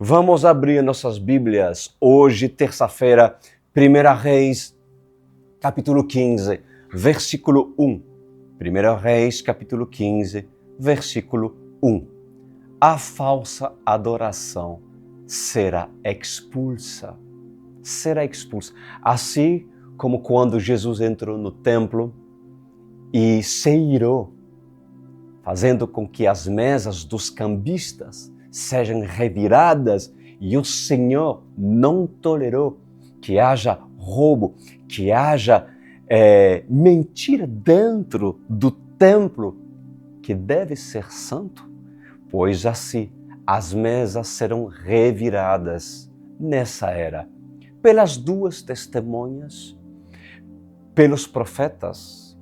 Vamos abrir nossas Bíblias. Hoje, terça-feira, 1 Reis, capítulo 15, versículo 1. 1 Reis, capítulo 15, versículo 1. A falsa adoração será expulsa. Será expulsa. Assim como quando Jesus entrou no templo e se irou, fazendo com que as mesas dos cambistas sejam reviradas, e o Senhor não tolerou que haja roubo, que haja mentira dentro do templo, que deve ser santo, pois assim as mesas serão reviradas nessa era, pelas duas testemunhas, pelos profetas,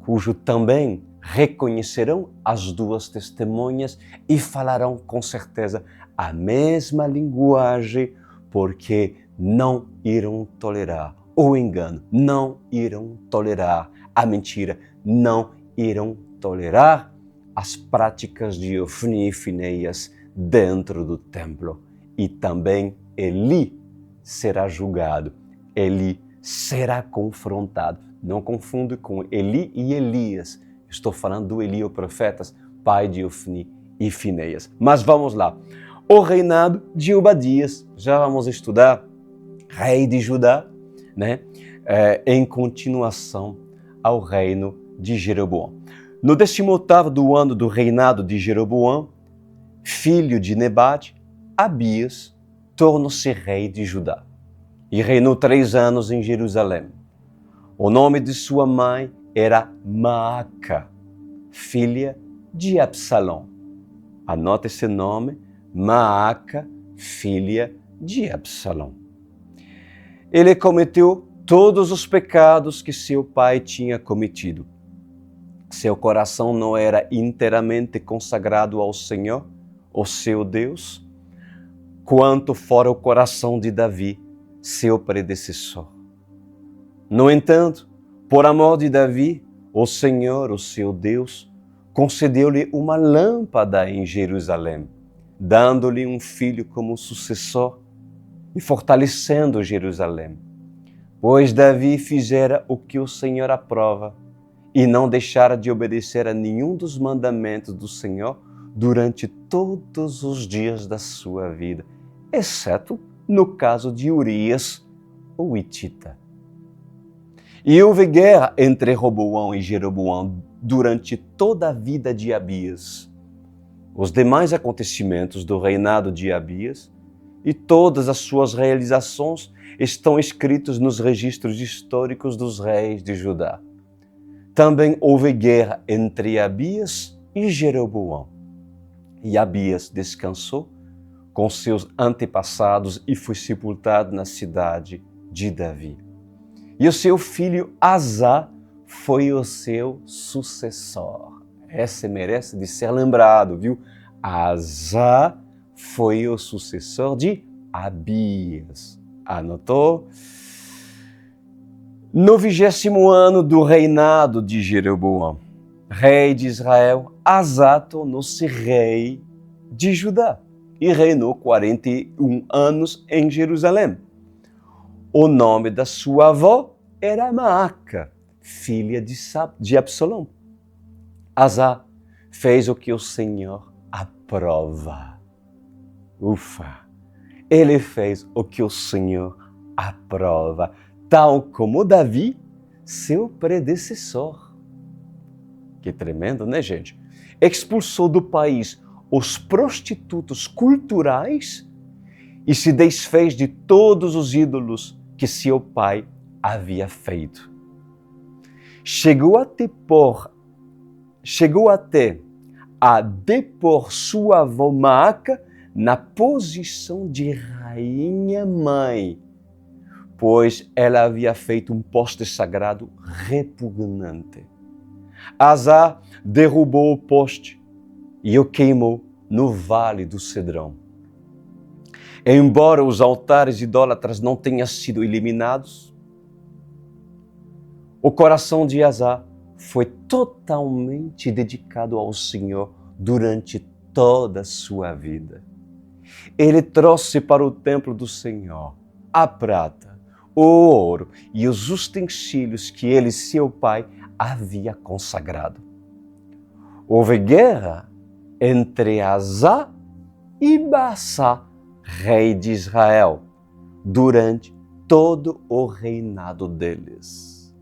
cujo também reconhecerão as duas testemunhas e falarão com certeza a mesma linguagem, porque não irão tolerar o engano, não irão tolerar a mentira, não irão tolerar as práticas de Ofni e Finéias dentro do templo. E também Eli será julgado, Eli será confrontado. Não confunde com Eli e Elias. Estou falando do Eli, o profeta, pai de Ofni e Finéias. Mas vamos lá. O reinado de Obadias. Já vamos estudar rei de Judá, né? Em continuação ao reino de Jeroboão. No 18º do ano do reinado de Jeroboão, filho de Nebate, Abias tornou-se rei de Judá e reinou 3 anos em Jerusalém. O nome de sua mãe era Maaca, filha de Absalão. Anota esse nome, Maaca, filha de Absalão. Ele cometeu todos os pecados que seu pai tinha cometido. Seu coração não era inteiramente consagrado ao Senhor, o seu Deus, quanto fora o coração de Davi, seu predecessor. No entanto, por amor de Davi, o Senhor, o seu Deus, concedeu-lhe uma lâmpada em Jerusalém, dando-lhe um filho como sucessor e fortalecendo Jerusalém. Pois Davi fizera o que o Senhor aprova e não deixara de obedecer a nenhum dos mandamentos do Senhor durante todos os dias da sua vida, exceto no caso de Urias, o hitita. E houve guerra entre Roboão e Jeroboão durante toda a vida de Abias. Os demais acontecimentos do reinado de Abias e todas as suas realizações estão escritos nos registros históricos dos reis de Judá. Também houve guerra entre Abias e Jeroboão. E Abias descansou com seus antepassados e foi sepultado na cidade de Davi. E o seu filho Azá foi o seu sucessor. Esse merece de ser lembrado, viu? Azá foi o sucessor de Abias. Anotou? No 20º ano do reinado de Jeroboão, rei de Israel, Azá tornou-se rei de Judá e reinou 41 anos em Jerusalém. O nome da sua avó era Maaca, filha de Absalão. Azá fez o que o Senhor aprova. Ufa! Ele fez o que o Senhor aprova, tal como Davi, seu predecessor. Que tremendo, né, gente? Expulsou do país os prostitutos culturais e se desfez de todos os ídolos que seu pai havia feito. Chegou até a depor sua avó Maaca na posição de rainha-mãe, pois ela havia feito um poste sagrado repugnante. Azá derrubou o poste e o queimou no Vale do Cedrão. Embora os altares idólatras não tenham sido eliminados, o coração de Azá foi totalmente dedicado ao Senhor durante toda a sua vida. Ele trouxe para o templo do Senhor a prata, o ouro e os utensílios que ele, seu pai, havia consagrado. Houve guerra entre Asa e Baasa, rei de Israel, durante todo o reinado deles.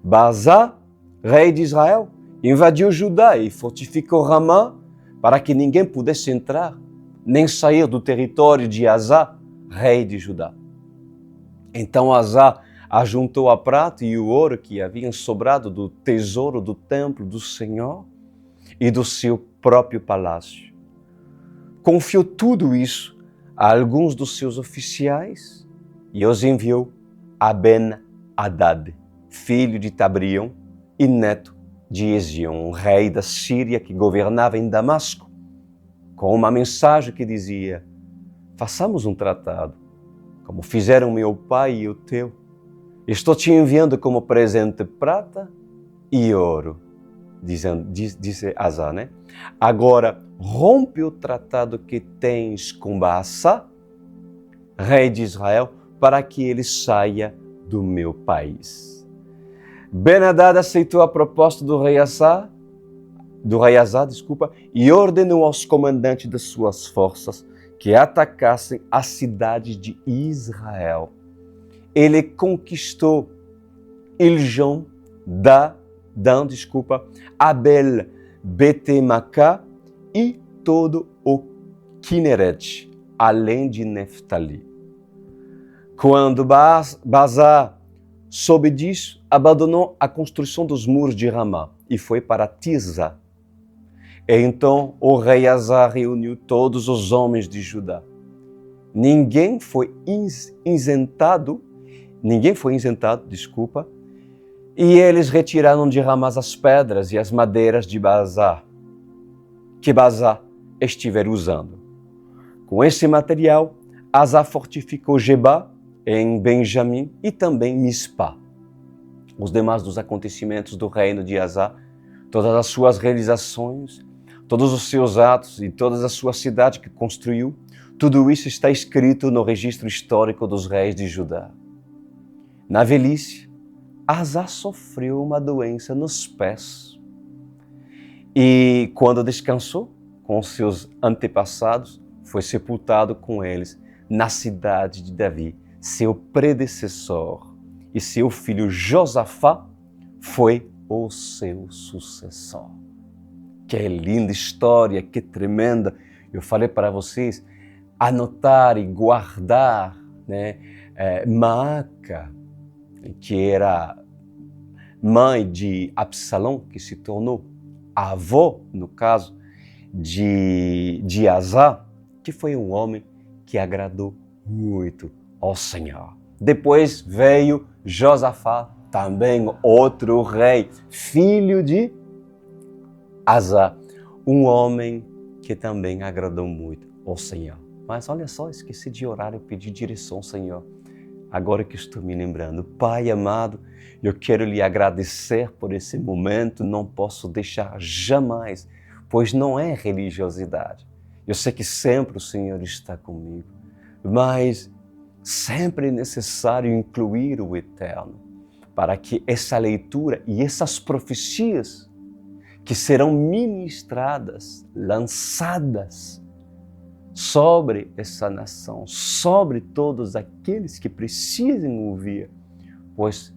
Baasa, rei de Israel, invadiu Judá e fortificou Ramá para que ninguém pudesse entrar, nem sair do território de Asa, rei de Judá. Então Asa ajuntou a prata e o ouro que haviam sobrado do tesouro do templo do Senhor e do seu próprio palácio. Confiou tudo isso a alguns dos seus oficiais e os enviou a Ben-Hadad, filho de Tabrião e neto de Ezion, rei da Síria que governava em Damasco, com uma mensagem que dizia: façamos um tratado, como fizeram meu pai e o teu. Estou te enviando como presente prata e ouro, disse Asa, né? Agora, rompe o tratado que tens com Baasa, rei de Israel, para que ele saia do meu país. Ben-Hadad aceitou a proposta do rei Asa, e ordenou aos comandantes das suas forças que atacassem a cidade de Israel. Ele conquistou Ijon, Abel, Betemacá e todo o Kineret, além de Neftali. Quando Baasa soube disso, abandonou a construção dos muros de Ramá e foi para Tisza. Então o rei Asa reuniu todos os homens de Judá. Ninguém foi isentado, e eles retiraram de Ramá as pedras e as madeiras de Baasa, que Baasa estiver usando. Com esse material, Asa fortificou Geba, em Benjamim, e também Mispá. Os demais dos acontecimentos do reino de Asa, todas as suas realizações, todos os seus atos e todas as suas cidades que construiu, tudo isso está escrito no registro histórico dos reis de Judá. Na velhice, Asa sofreu uma doença nos pés. E quando descansou com seus antepassados, foi sepultado com eles na cidade de Davi, seu predecessor, e seu filho Josafá foi o seu sucessor. Que linda história, que tremenda. Eu falei para vocês anotar e guardar, né? Maaca, que era mãe de Absalão, que se tornou avó, no caso, de Asa, que foi um homem que agradou muito ao Senhor. Depois veio Josafá, também outro rei, filho de Asa, um homem que também agradou muito ao Senhor. Mas olha só, esqueci de orar e pedir direção ao Senhor. Agora que estou me lembrando, Pai amado, eu quero lhe agradecer por esse momento, não posso deixar jamais, pois não é religiosidade. Eu sei que sempre o Senhor está comigo, mas sempre é necessário incluir o Eterno, para que essa leitura e essas profecias que serão ministradas, lançadas sobre essa nação, sobre todos aqueles que precisam ouvir, pois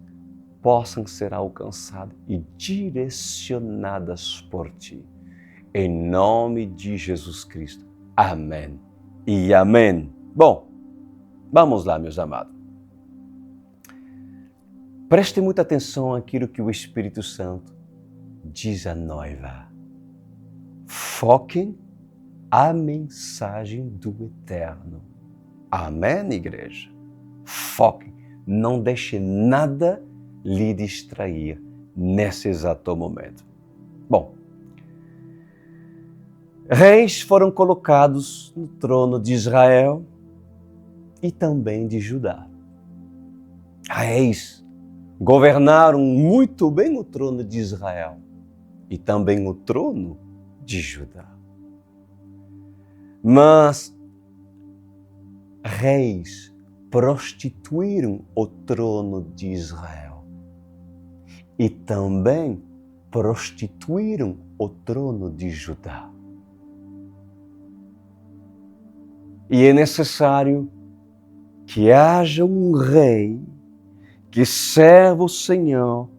possam ser alcançadas e direcionadas por Ti. Em nome de Jesus Cristo. Amém e amém. Bom, vamos lá, meus amados. Preste muita atenção àquilo que o Espírito Santo diz à noiva. Foquem a mensagem do Eterno. Amém, igreja? Foquem. Não deixe nada lhe distrair nesse exato momento. Bom, reis foram colocados no trono de Israel e também de Judá. Reis governaram muito bem o trono de Israel e também o trono de Judá. Mas reis prostituíram o trono de Israel e também prostituíram o trono de Judá. E é necessário que haja um rei que serva o Senhor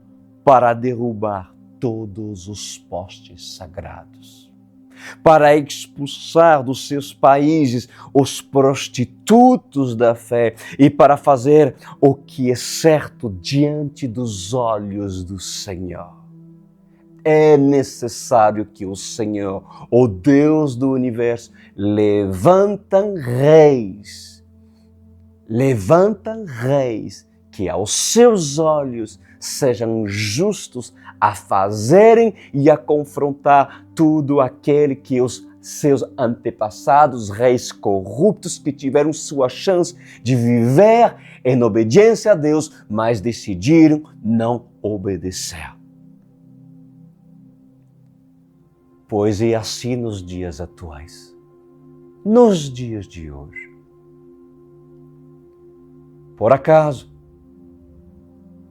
para derrubar todos os postes sagrados, para expulsar dos seus países os prostitutos da fé e para fazer o que é certo diante dos olhos do Senhor. É necessário que o Senhor, o Deus do universo, levanta reis que aos seus olhos sejam justos a fazerem e a confrontar tudo aquele que os seus antepassados, reis corruptos que tiveram sua chance de viver em obediência a Deus, mas decidiram não obedecer. Pois é assim nos dias atuais, nos dias de hoje. Por acaso,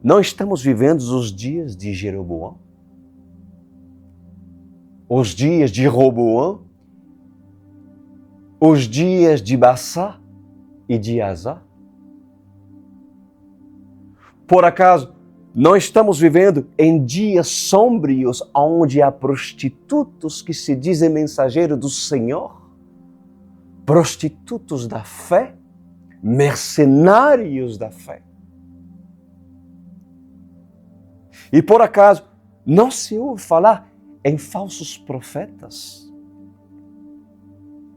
não estamos vivendo os dias de Jeroboão? Os dias de Roboão? Os dias de Bassá e de Azá? Por acaso, não estamos vivendo em dias sombrios onde há prostitutos que se dizem mensageiros do Senhor? Prostitutos da fé? Mercenários da fé? E por acaso, não se ouve falar em falsos profetas?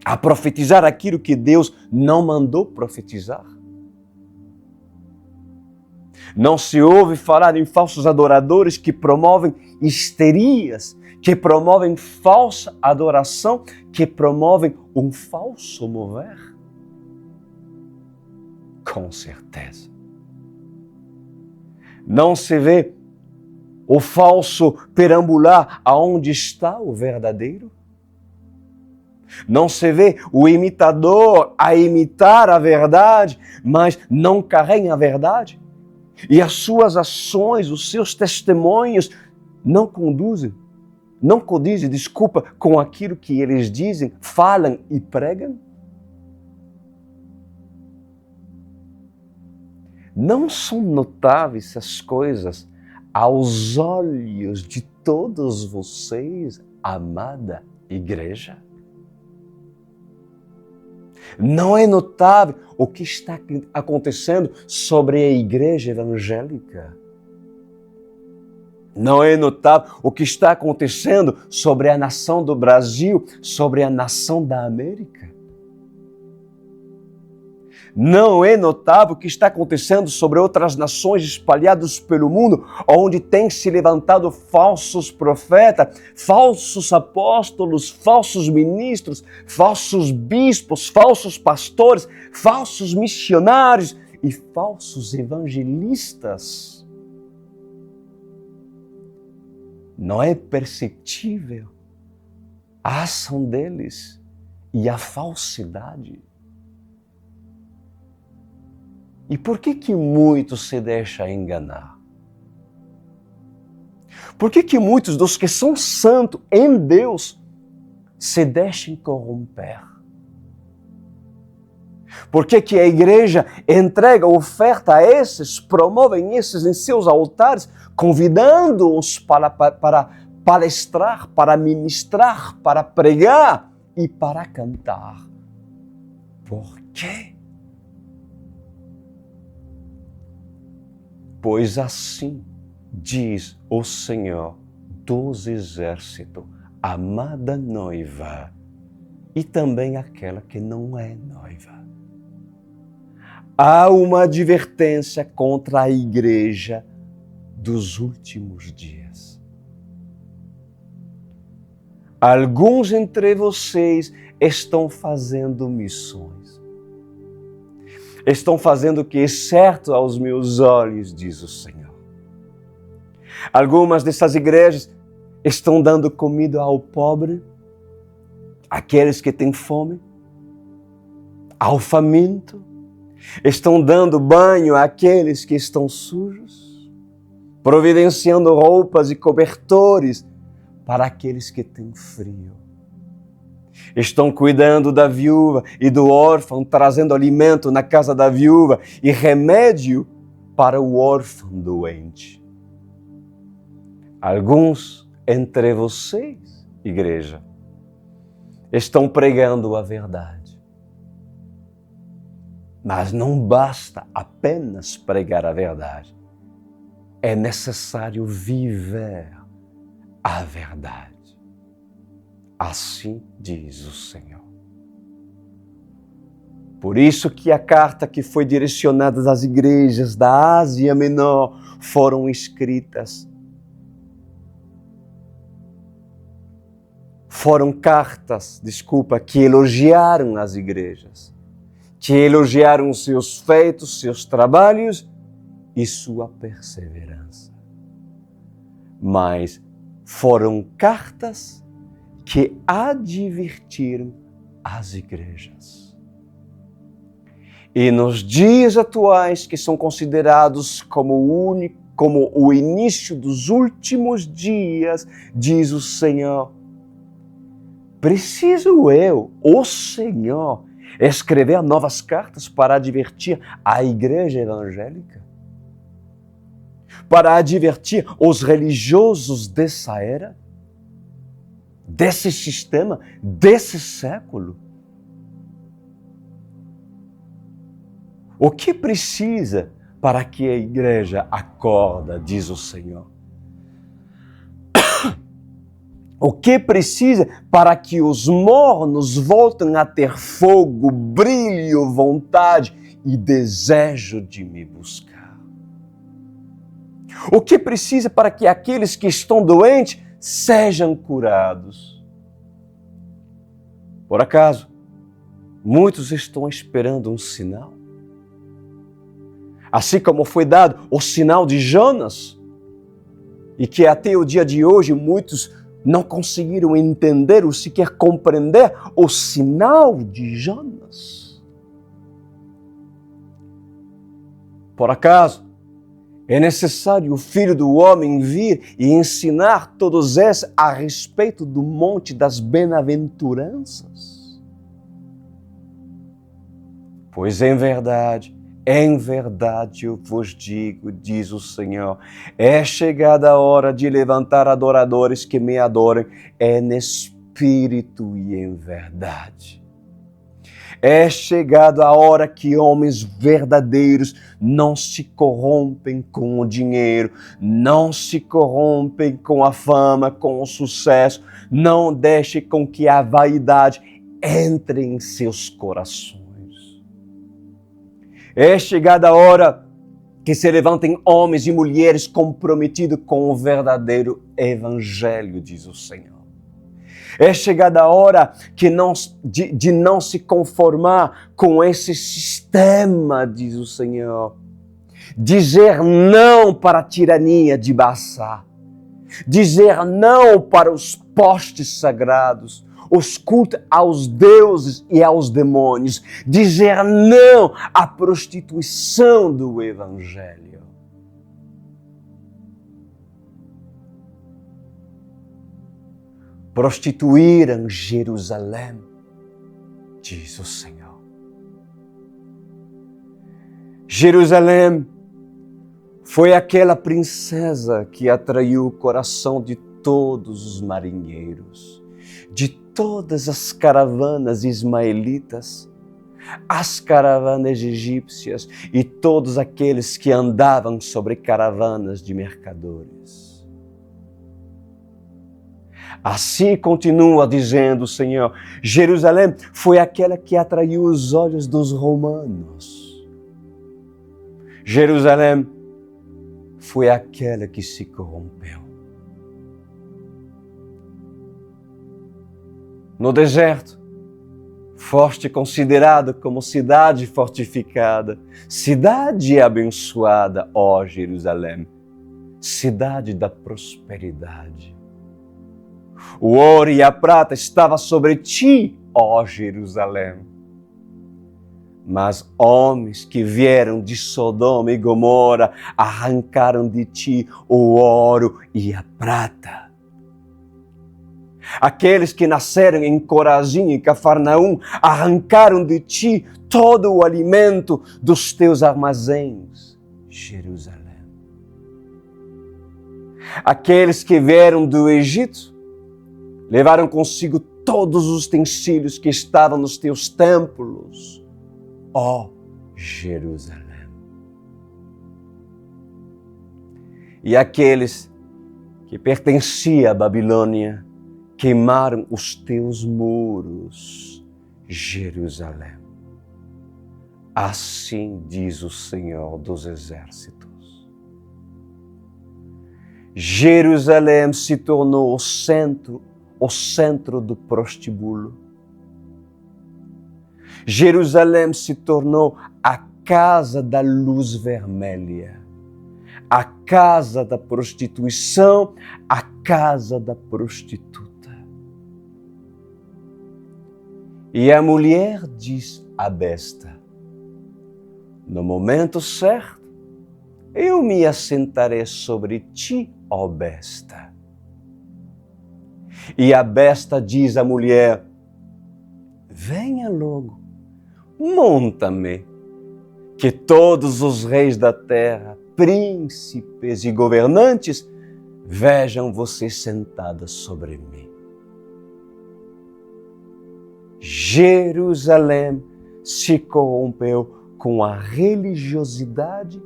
A profetizar aquilo que Deus não mandou profetizar? Não se ouve falar em falsos adoradores que promovem histerias, que promovem falsa adoração, que promovem um falso mover? Com certeza. Não se vê o falso perambular aonde está o verdadeiro? Não se vê o imitador a imitar a verdade, mas não carrega a verdade? E as suas ações, os seus testemunhos não condizem com aquilo que eles dizem, falam e pregam? Não são notáveis essas coisas aos olhos de todos vocês, amada igreja? Não é notável o que está acontecendo sobre a igreja evangélica? Não é notável o que está acontecendo sobre a nação do Brasil, sobre a nação da América? Não é notável o que está acontecendo sobre outras nações espalhadas pelo mundo, onde tem se levantado falsos profetas, falsos apóstolos, falsos ministros, falsos bispos, falsos pastores, falsos missionários e falsos evangelistas? Não é perceptível a ação deles e a falsidade? E por que muitos se deixam enganar? Por que muitos dos que são santos em Deus se deixam corromper? Por que a igreja entrega oferta a esses, promovem esses em seus altares, convidando-os para palestrar, para ministrar, para pregar e para cantar? Por quê? Pois assim diz o Senhor dos exércitos, amada noiva, e também aquela que não é noiva. Há uma advertência contra a igreja dos últimos dias. Alguns entre vocês estão fazendo missões. Estão fazendo o que é certo aos meus olhos, diz o Senhor. Algumas dessas igrejas estão dando comida ao pobre, àqueles que têm fome, ao faminto, Estão dando banho àqueles que estão sujos, providenciando roupas e cobertores para aqueles que têm frio. Estão cuidando da viúva e do órfão, trazendo alimento na casa da viúva e remédio para o órfão doente. Alguns entre vocês, igreja, estão pregando a verdade. Mas não basta apenas pregar a verdade. É necessário viver a verdade. Assim diz o Senhor. Por isso que a carta que foi direcionada às igrejas da Ásia Menor foram escritas. Foram cartas, que elogiaram as igrejas, que elogiaram seus feitos, seus trabalhos e sua perseverança. Mas foram cartas que advertiram as igrejas. E nos dias atuais, que são considerados como o início dos últimos dias, diz o Senhor, preciso eu, o Senhor, escrever novas cartas para advertir a igreja evangélica? Para advertir os religiosos dessa era? Desse sistema, desse século? O que precisa para que a igreja acorda, diz o Senhor? O que precisa para que os mornos voltem a ter fogo, brilho, vontade e desejo de me buscar? O que precisa para que aqueles que estão doentes sejam curados? Por acaso, muitos estão esperando um sinal? Assim como foi dado o sinal de Jonas, e que até o dia de hoje muitos não conseguiram entender ou sequer compreender o sinal de Jonas. Por acaso, é necessário o Filho do Homem vir e ensinar todos esses a respeito do Monte das Bem-aventuranças? Pois em verdade eu vos digo, diz o Senhor, é chegada a hora de levantar adoradores que me adorem em espírito e em verdade. É chegada a hora que homens verdadeiros não se corrompem com o dinheiro, não se corrompem com a fama, com o sucesso, não deixem com que a vaidade entre em seus corações. É chegada a hora que se levantem homens e mulheres comprometidos com o verdadeiro Evangelho, diz o Senhor. É chegada a hora de não se conformar com esse sistema, diz o Senhor. Dizer não para a tirania de Bassá. Dizer não para os postes sagrados, os cultos aos deuses e aos demônios. Dizer não à prostituição do Evangelho. Prostituíram Jerusalém, diz o Senhor. Jerusalém foi aquela princesa que atraiu o coração de todos os marinheiros, de todas as caravanas ismaelitas, as caravanas egípcias e todos aqueles que andavam sobre caravanas de mercadores. Assim continua dizendo o Senhor, Jerusalém foi aquela que atraiu os olhos dos romanos. Jerusalém foi aquela que se corrompeu. No deserto, foste considerado como cidade fortificada, cidade abençoada, ó Jerusalém, cidade da prosperidade. O ouro e a prata estavam sobre ti, ó Jerusalém. Mas homens que vieram de Sodoma e Gomorra arrancaram de ti o ouro e a prata. Aqueles que nasceram em Corazim e Cafarnaum arrancaram de ti todo o alimento dos teus armazéns, Jerusalém. Aqueles que vieram do Egito levaram consigo todos os utensílios que estavam nos teus templos, ó Jerusalém. E aqueles que pertenciam à Babilônia queimaram os teus muros, Jerusalém. Assim diz o Senhor dos Exércitos. Jerusalém se tornou o centro do prostíbulo. Jerusalém se tornou a casa da luz vermelha, a casa da prostituição, a casa da prostituta. E a mulher diz à besta: no momento certo, eu me assentarei sobre ti, ó besta. E a besta diz à mulher: venha logo, monta-me, que todos os reis da terra, príncipes e governantes, vejam você sentada sobre mim. Jerusalém se corrompeu com a religiosidade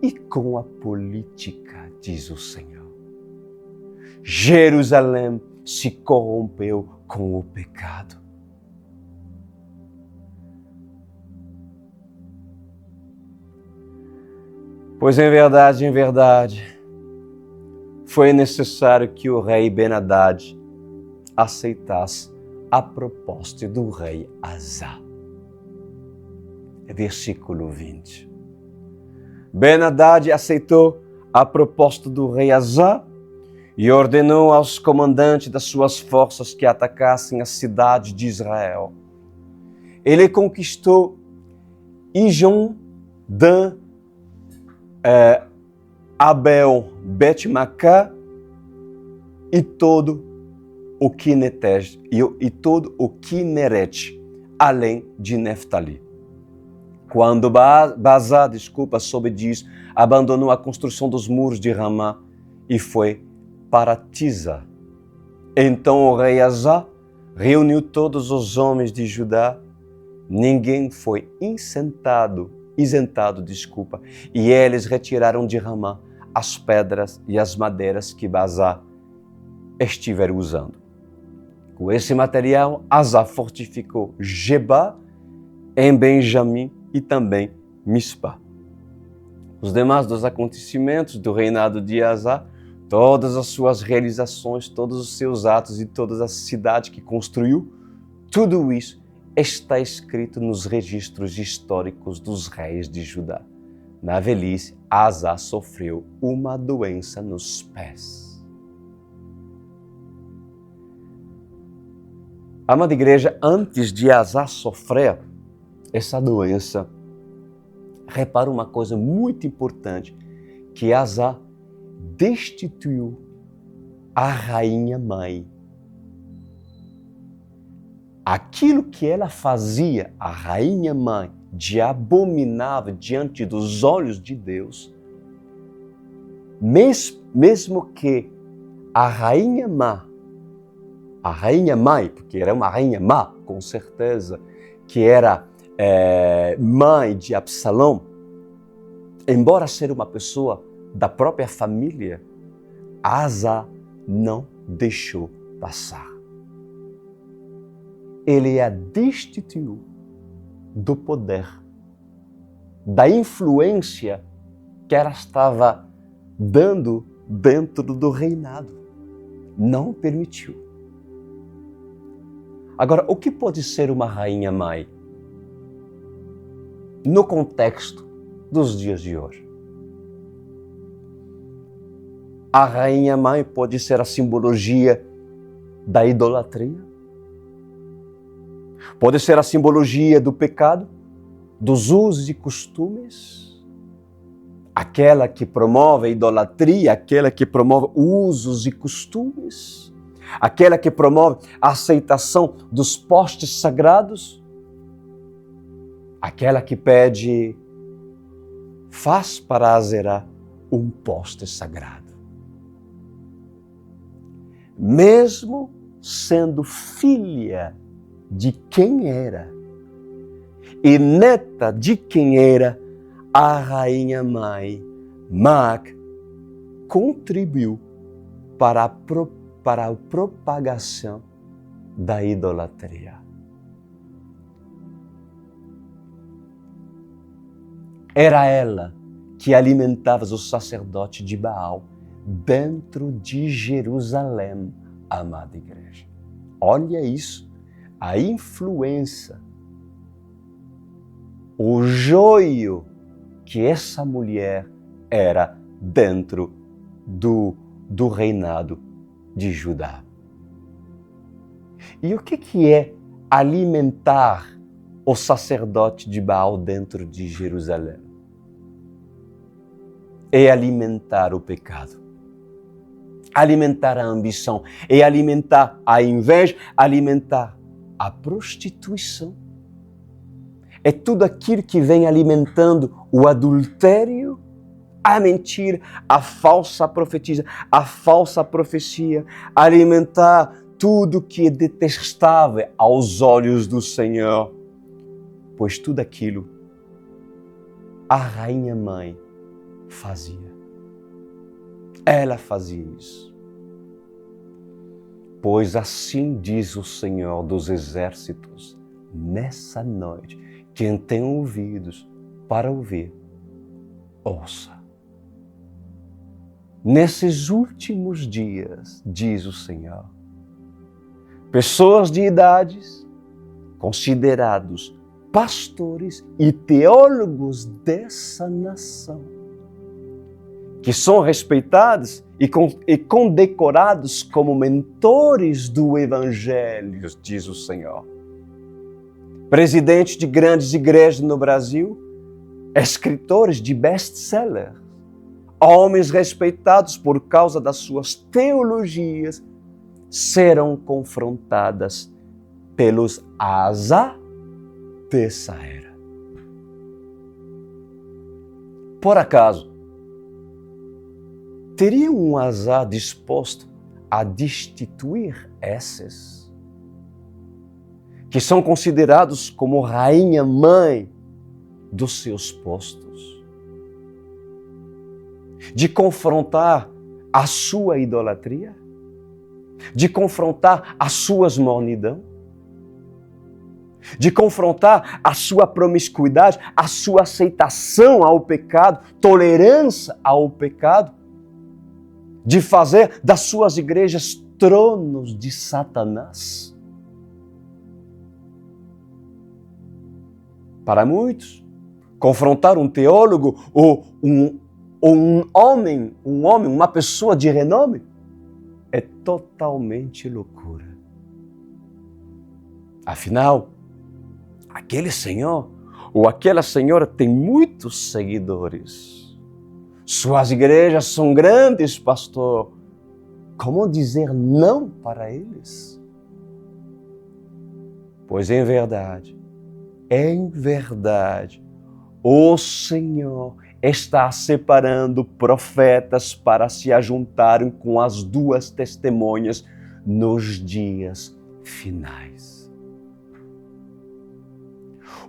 e com a política, diz o Senhor. Jerusalém se corrompeu com o pecado. Pois em verdade, foi necessário que o rei Ben-Hadad aceitasse a proposta do rei Asa. Versículo 20. Ben-Hadad aceitou a proposta do rei Asa e ordenou aos comandantes das suas forças que atacassem a cidade de Israel. Ele conquistou Ijon, Dan, Abel, Bet-Macá e todo o Quinetes e todo o Quineret, além de Neftali. Quando Baasa, soube disso, abandonou a construção dos muros de Ramá e foi para Tiza. Então o rei Asa reuniu todos os homens de Judá. Ninguém foi isentado, e eles retiraram de Ramá as pedras e as madeiras que Baasa estiver usando. Com esse material, Asa fortificou Geba em Benjamim e também Mispa. Os demais dos acontecimentos do reinado de Asa, todas as suas realizações, todos os seus atos e todas as cidades que construiu, tudo isso está escrito nos registros históricos dos reis de Judá. Na velhice, Asa sofreu uma doença nos pés. Amada igreja, antes de Asa sofrer essa doença, repara uma coisa muito importante, que Asa destituiu a rainha mãe. Aquilo que ela fazia, a rainha mãe, de abominável diante dos olhos de Deus, mesmo que a rainha mãe, porque era uma rainha má, com certeza, que era mãe de Absalão, embora ser uma pessoa da própria família, Asa não deixou passar. Ele a destituiu do poder, da influência que ela estava dando dentro do reinado. Não permitiu. Agora, o que pode ser uma rainha mãe no contexto dos dias de hoje? A rainha mãe pode ser a simbologia da idolatria, pode ser a simbologia do pecado, dos usos e costumes, aquela que promove a idolatria, aquela que promove usos e costumes, aquela que promove a aceitação dos postes sagrados, aquela que pede, faz para Azerá um poste sagrado. Mesmo sendo filha de quem era e neta de quem era a rainha mãe, Maaca contribuiu para a propagação da idolatria. Era ela que alimentava os sacerdotes de Baal dentro de Jerusalém, amada igreja. Olha isso, a influência, o joio que essa mulher era dentro do reinado de Judá. E o que é alimentar o sacerdote de Baal dentro de Jerusalém? É alimentar o pecado, alimentar a ambição, é alimentar a inveja, alimentar a prostituição. É tudo aquilo que vem alimentando o adultério, a mentira, a falsa profecia, alimentar tudo que é detestável aos olhos do Senhor. Pois tudo aquilo a rainha mãe fazia. Ela fazia isso. Pois assim diz o Senhor dos Exércitos, nessa noite, quem tem ouvidos para ouvir, ouça. Nesses últimos dias, diz o Senhor, pessoas de idades, considerados pastores e teólogos dessa nação, que são respeitados e condecorados como mentores do Evangelho, diz o Senhor. Presidentes de grandes igrejas no Brasil, escritores de best-seller, homens respeitados por causa das suas teologias, serão confrontadas pelos Asa dessa era. Por acaso, teria um Asa disposto a destituir esses que são considerados como rainha-mãe dos seus postos, de confrontar a sua idolatria, de confrontar as suas mornidão, de confrontar a sua promiscuidade, a sua aceitação ao pecado, tolerância ao pecado, de fazer das suas igrejas tronos de Satanás. Para muitos, confrontar um teólogo ou um homem, uma pessoa de renome, é totalmente loucura. Afinal, aquele senhor ou aquela senhora tem muitos seguidores. Suas igrejas são grandes, pastor. Como dizer não para eles? Pois em verdade, o Senhor está separando profetas para se ajuntarem com as duas testemunhas nos dias finais.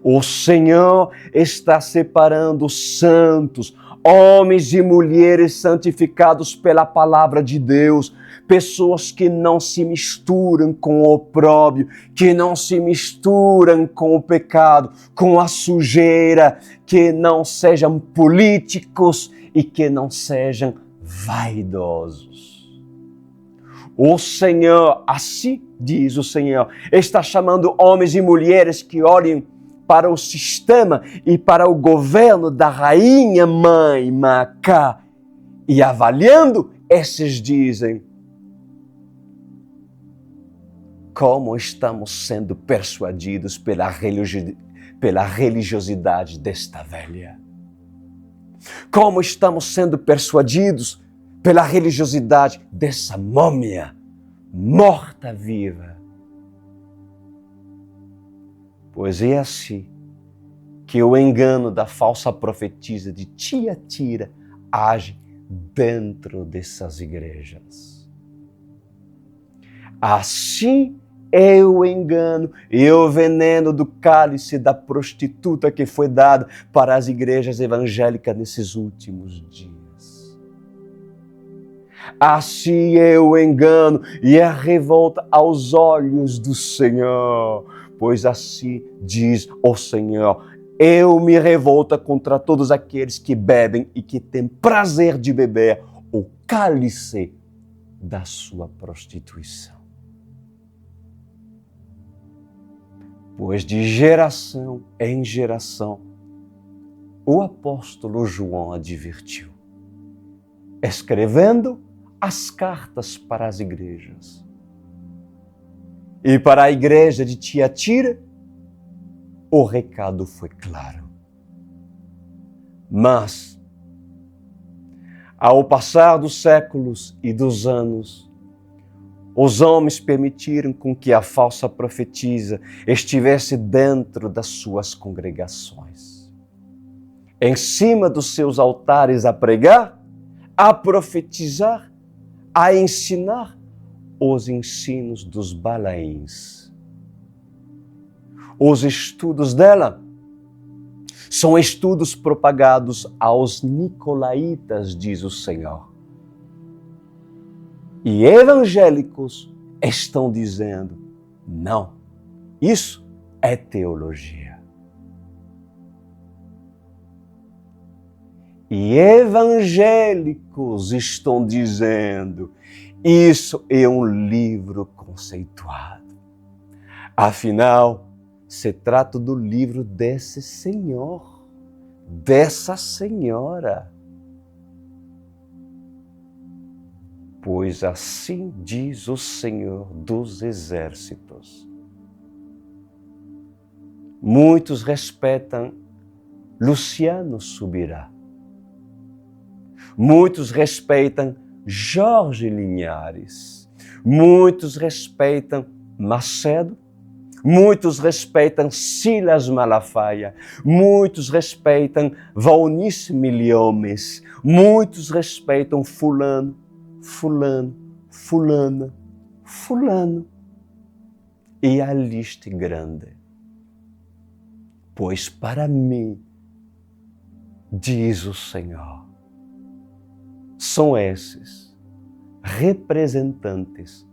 O Senhor está separando santos, homens e mulheres santificados pela palavra de Deus, pessoas que não se misturam com o opróbrio, que não se misturam com o pecado, com a sujeira, que não sejam políticos e que não sejam vaidosos. O Senhor, assim diz o Senhor, está chamando homens e mulheres que olhem para o sistema e para o governo da rainha mãe Maaca e avaliando, esses dizem: como estamos sendo persuadidos pela pela religiosidade desta velha? Como estamos sendo persuadidos pela religiosidade dessa múmia morta-viva? Pois é assim que o engano da falsa profetisa de Tiatira age dentro dessas igrejas. Assim é o engano e o veneno do cálice da prostituta que foi dado para as igrejas evangélicas nesses últimos dias. Assim é o engano e a revolta aos olhos do Senhor, pois assim diz o Senhor: eu me revolto contra todos aqueles que bebem e que têm prazer de beber o cálice da sua prostituição. Pois de geração em geração, o apóstolo João advertiu, escrevendo as cartas para as igrejas. E para a igreja de Tiatira, o recado foi claro. Mas, ao passar dos séculos e dos anos, os homens permitiram com que a falsa profetisa estivesse dentro das suas congregações, em cima dos seus altares a pregar, a profetizar, a ensinar os ensinos dos balaíns. Os estudos dela são estudos propagados aos nicolaítas, diz o Senhor. E evangélicos estão dizendo, não, isso é teologia. E evangélicos estão dizendo, isso é um livro conceituado. Afinal, se trata do livro desse senhor, dessa senhora. Pois assim diz o Senhor dos Exércitos. Muitos respeitam Luciano Subirá. Muitos respeitam Jorge Linhares. Muitos respeitam Macedo. Muitos respeitam Silas Malafaia. Muitos respeitam Valnice Milhomes. Muitos respeitam fulano, fulana, fulano. E a lista é grande. Pois para mim, diz o Senhor, são esses representantes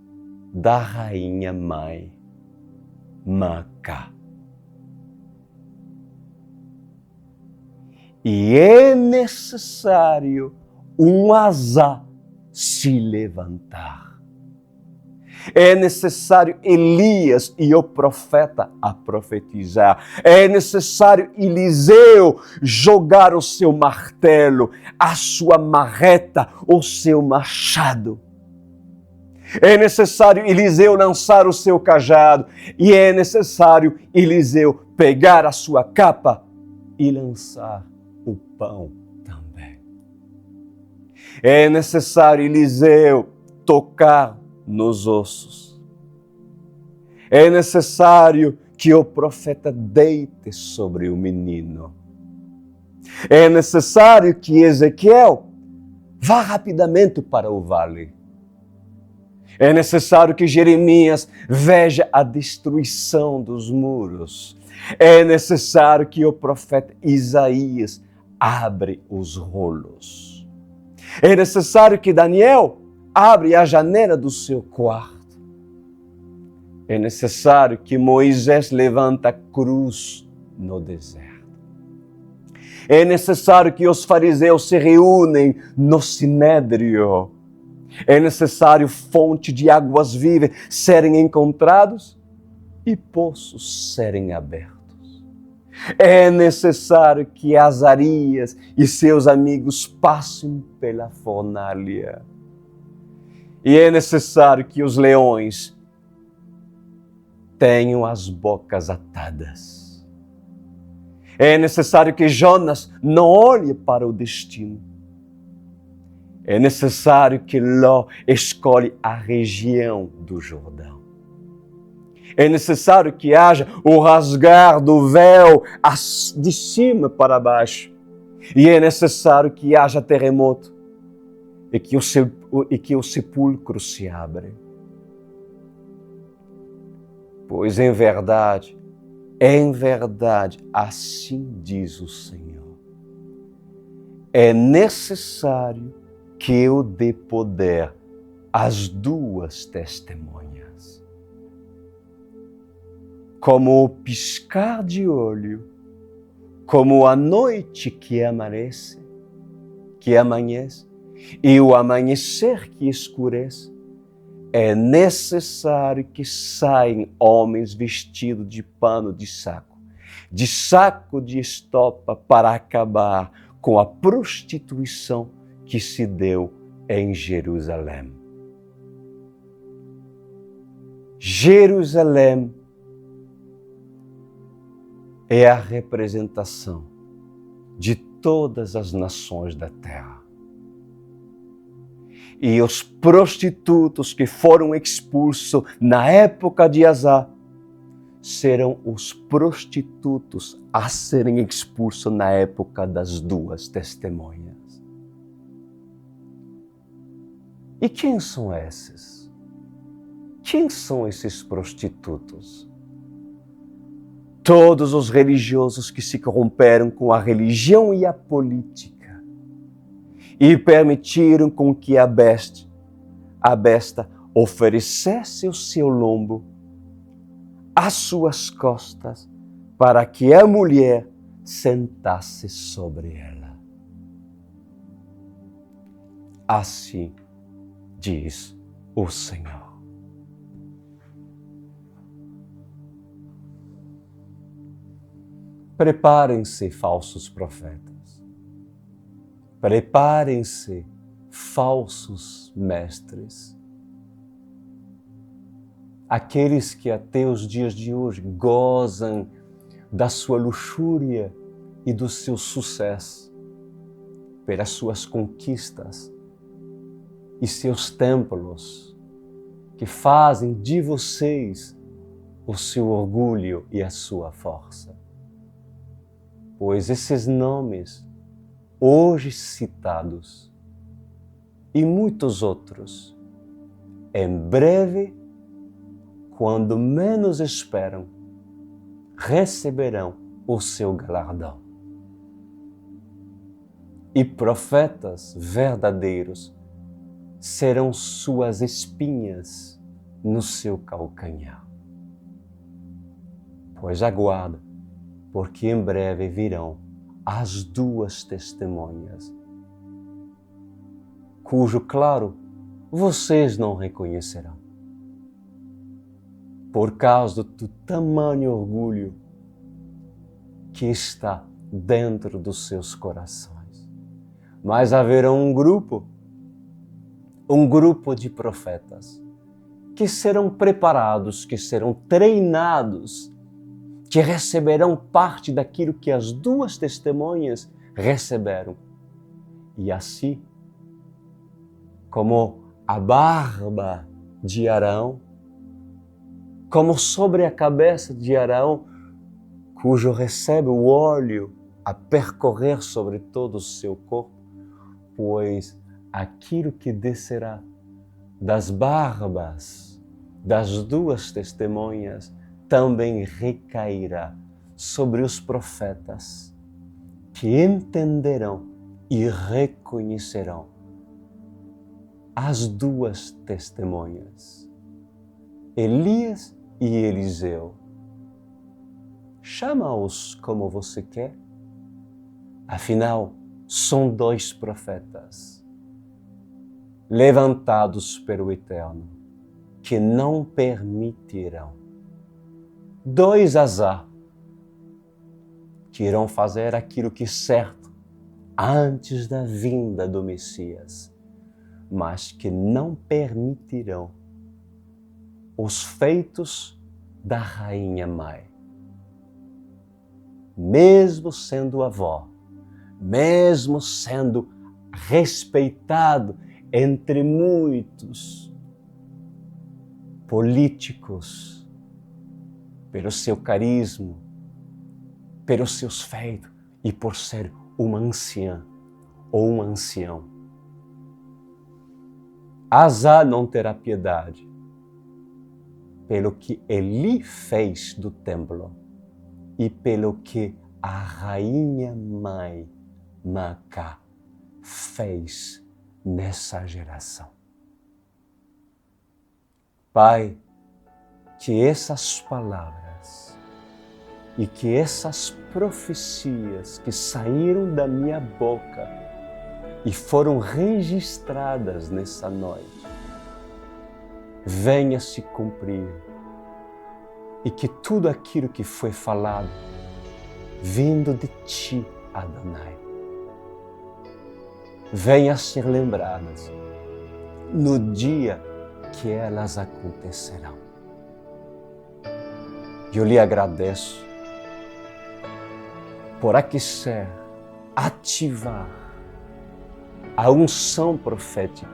da rainha mãe Macá. E é necessário um azar se levantar. É necessário Elias e o profeta a profetizar. É necessário Eliseu jogar o seu martelo, a sua marreta, o seu machado. É necessário Eliseu lançar o seu cajado. E é necessário Eliseu pegar a sua capa e lançar o pão também. É necessário Eliseu tocar nos ossos. É necessário que o profeta deite sobre o menino. É necessário que Ezequiel vá rapidamente para o vale. É necessário que Jeremias veja a destruição dos muros. É necessário que o profeta Isaías abra os rolos. É necessário que Daniel abra a janela do seu quarto. É necessário que Moisés levante a cruz no deserto. É necessário que os fariseus se reúnem no sinédrio. É necessário fonte de águas vivas serem encontrados e poços serem abertos. É necessário que Azarias e seus amigos passem pela fornalha. E é necessário que os leões tenham as bocas atadas. É necessário que Jonas não olhe para o destino. É necessário que Ló escolhe a região do Jordão. É necessário que haja o rasgar do véu de cima para baixo. E é necessário que haja terremoto e que o sepulcro se abra. Pois em verdade, assim diz o Senhor. É necessário que eu dê poder às duas testemunhas. Como o piscar de olho, como a noite que amanhece, e o amanhecer que escurece, é necessário que saiam homens vestidos de pano de saco de estopa, para acabar com a prostituição que se deu em Jerusalém. Jerusalém é a representação de todas as nações da terra. E os prostitutos que foram expulsos na época de Azar serão os prostitutos a serem expulsos na época das duas testemunhas. E quem são esses? Quem são esses prostitutos? Todos os religiosos que se corromperam com a religião e a política e permitiram com que a besta oferecesse o seu lombo às suas costas para que a mulher sentasse sobre ela. Assim diz o Senhor. Preparem-se, falsos profetas. Preparem-se, falsos mestres. Aqueles que até os dias de hoje gozam da sua luxúria e do seu sucesso, pelas suas conquistas e seus templos, que fazem de vocês o seu orgulho e a sua força. Pois esses nomes, hoje citados, e muitos outros, em breve, quando menos esperam, receberão o seu galardão. E profetas verdadeiros serão suas espinhas no seu calcanhar. Pois aguarda, porque em breve virão as duas testemunhas, cujo claro vocês não reconhecerão, por causa do tamanho orgulho que está dentro dos seus corações. Mas haverá um grupo de profetas que serão preparados, que serão treinados, que receberão parte daquilo que as duas testemunhas receberam. E assim, como a barba de Arão, como sobre a cabeça de Arão, cujo recebe o óleo a percorrer sobre todo o seu corpo, pois aquilo que descerá das barbas das duas testemunhas também recairá sobre os profetas, que entenderão e reconhecerão as duas testemunhas, Elias e Eliseu. Chama-os como você quer. Afinal, são dois profetas levantados pelo Eterno, que não permitirão dois Azar, que irão fazer aquilo que é certo antes da vinda do Messias, mas que não permitirão os feitos da rainha mãe. mesmo sendo avó, mesmo sendo respeitado entre muitos políticos, pelo seu carisma, pelos seus feitos e por ser uma anciã ou um ancião. Asa não terá piedade pelo que Eli fez do templo e pelo que a rainha mãe Macá fez nessa geração. Pai, que essas palavras e que essas profecias que saíram da minha boca e foram registradas nessa noite, venha se cumprir e que tudo aquilo que foi falado, vindo de Ti, Adonai, venha a ser lembradas no dia que elas acontecerão. Eu lhe agradeço por aquecer, ativar a unção profética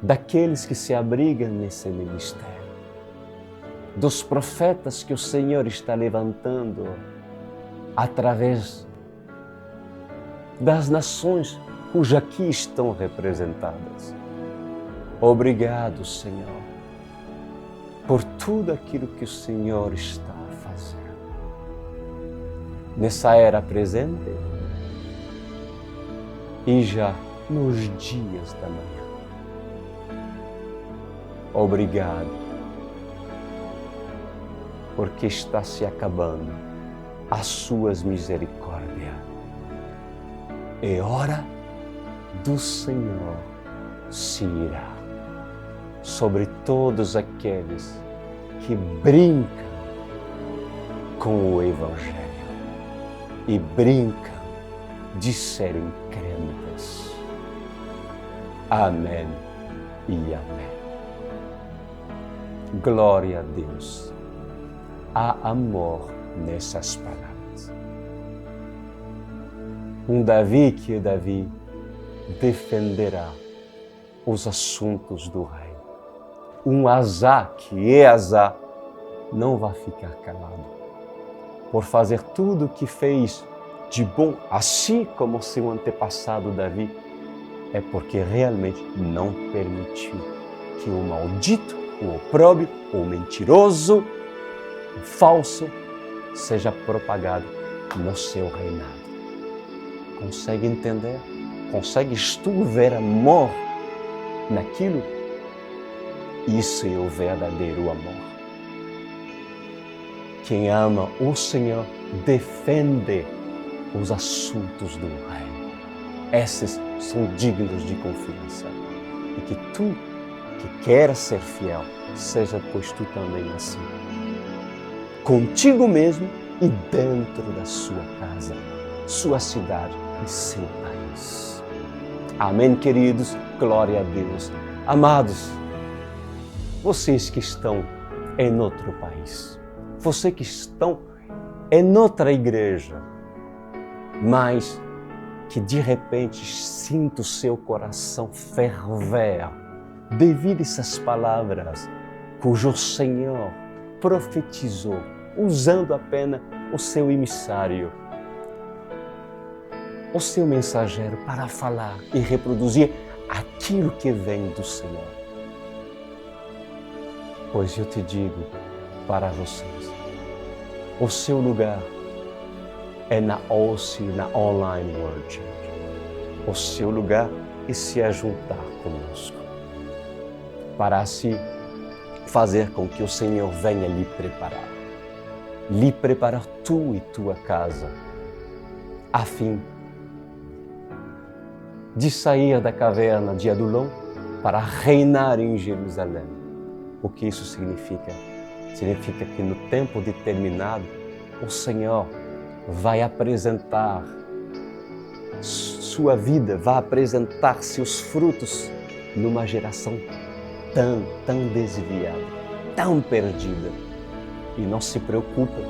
daqueles que se abrigam nesse ministério, dos profetas que o Senhor está levantando através das nações cujas aqui estão representadas. Obrigado, Senhor, por tudo aquilo que o Senhor está fazendo nessa era presente e já nos dias da manhã. Obrigado, porque está se acabando as suas misericórdias. É hora do Senhor se irá sobre todos aqueles que brincam com o Evangelho e brincam de serem crentes. Amém e amém. Glória a Deus. Há amor nessas palavras. Um Davi que Davi defenderá os assuntos do rei. Um Asa que é Asa não vai ficar calado por fazer tudo o que fez de bom, assim como seu antepassado Davi, é porque realmente não permitiu que o maldito, o opróbrio, o mentiroso, o falso seja propagado no seu reinado. Consegue entender? Consegues tu ver amor naquilo? Isso é o verdadeiro amor. Quem ama o Senhor defende os assuntos do Rei. Esses são dignos de confiança. E que tu, que queres ser fiel, seja pois tu também assim. Contigo mesmo e dentro da sua casa, sua cidade e seu país. Amém, queridos? Glória a Deus. Amados, vocês que estão em outro país, vocês que estão em outra igreja, mas que de repente sinta o seu coração ferver devido a essas palavras cujo Senhor profetizou, usando apenas o seu emissário, o seu mensageiro para falar e reproduzir aquilo que vem do Senhor. Pois eu te digo para vocês, o seu lugar é na OC, na Online World Church. O seu lugar é se ajuntar conosco, para assim fazer com que o Senhor venha lhe preparar tu e tua casa, a fim de sair da caverna de Adulão para reinar em Jerusalém. O que isso significa? Significa que no tempo determinado, o Senhor vai apresentar sua vida, vai apresentar seus frutos numa geração tão desviada, tão perdida. E não se preocupa,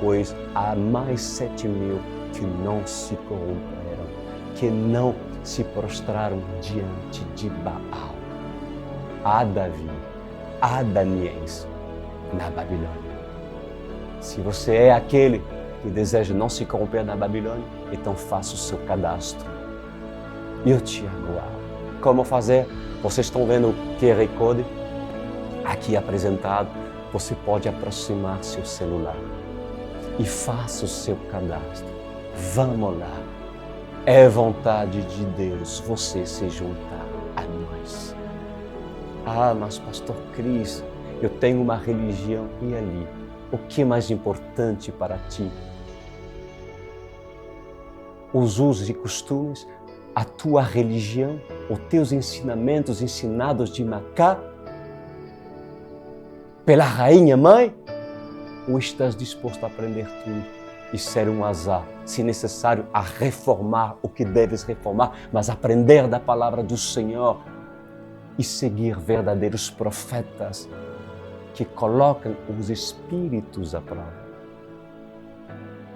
pois há mais 7.000 que não se corromperam, que não se prostraram diante de Baal. Há Davi, há Daniéis na Babilônia. Se você é aquele que deseja não se corromper na Babilônia, então faça o seu cadastro. Eu te aguardo. Como fazer? Vocês estão vendo o QR Code aqui apresentado. Você pode aproximar seu celular e faça o seu cadastro. Vamos lá. É vontade de Deus você se juntar a nós. Ah, mas pastor Cris, eu tenho uma religião e ali. O que é mais importante para ti? Os usos e costumes, a tua religião, os teus ensinamentos ensinados de Macá, pela rainha mãe? Ou estás disposto a aprender tudo e ser um azar, se necessário, a reformar o que deves reformar, mas aprender da palavra do Senhor e seguir verdadeiros profetas que colocam os espíritos à prova,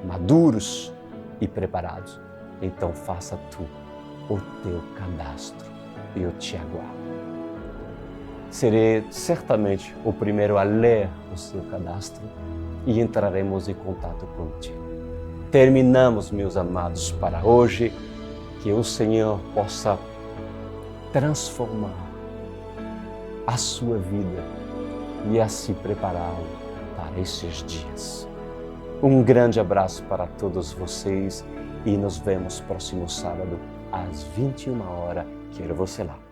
maduros e preparados? Então faça tu o teu cadastro e eu te aguardo. Serei certamente o primeiro a ler o seu cadastro e entraremos em contato contigo. Terminamos, meus amados, para hoje, que o Senhor possa transformar a sua vida e assim prepará-lo para esses dias. Um grande abraço para todos vocês e nos vemos próximo sábado às 21h. Quero você lá.